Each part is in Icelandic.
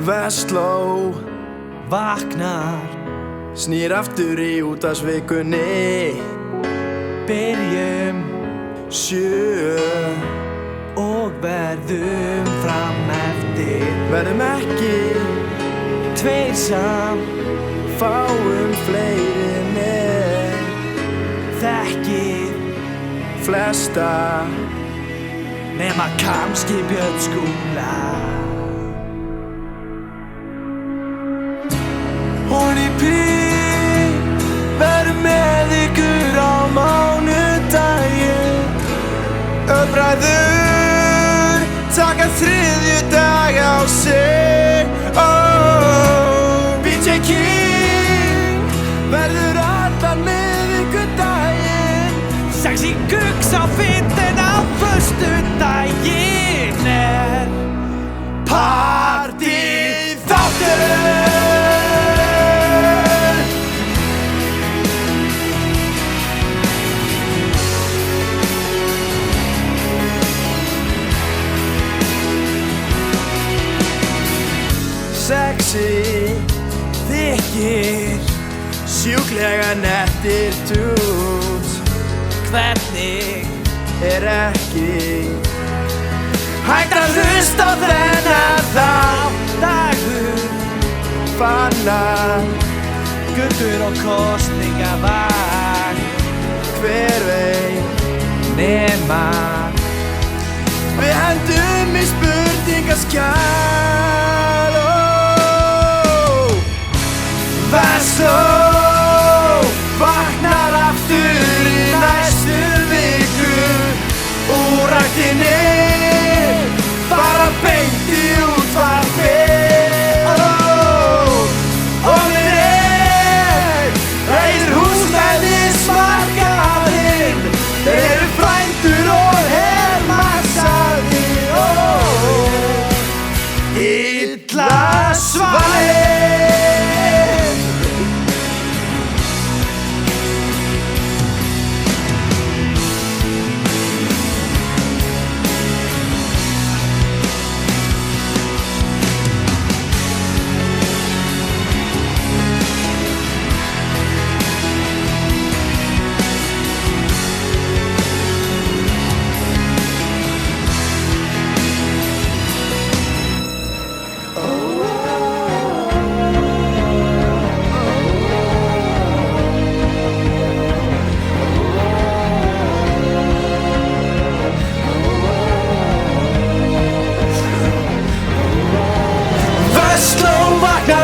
Vestló vaknar, snýr aftur í útvarpsvikunni. Byrjum 7 og verðum fram eftir. Verðum ekki Tveir saman, fáum fleiri með. þekkið Flesta nema kannski Björn Skúla. Honey P verður með ykkur á mánudaginn. Bræður taka 3. dag á sig. BJ King verður allan miðvikudaginn. Sexy Gugs á fyndin á föstudaginn er Partíþáttur. Sexy þykir sjúklega nettir dudes. hvernig Ekki hægt að hlusta á þennan dagur fannar guttur og kosningavagn. hver veit Nema við hendum í spurningaskjal. Vestló vaknar aftur í næstu viku. Úr ræktinni bara beint í útvarpið. Og við heitir húsnæðismarkaðinn. Þeir eru frændur og hermasaðir. Illa svalið.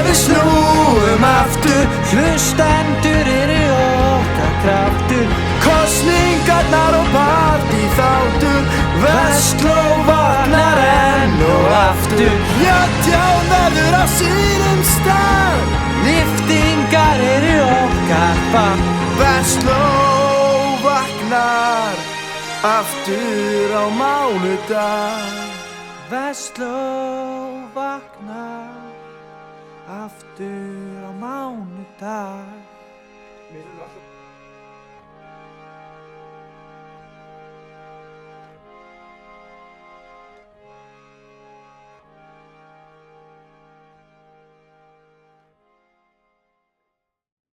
Við snúum aftur, hlustendur eru okkar kraftur. kosningarnar og partíþáttur. Vestló vaknar enn og aftur. Jötján verður á sínum stað. Lyftingar eru okkar fag. Vestló vaknar aftur á mánudag. Vestló vaknar aftur á mánudag.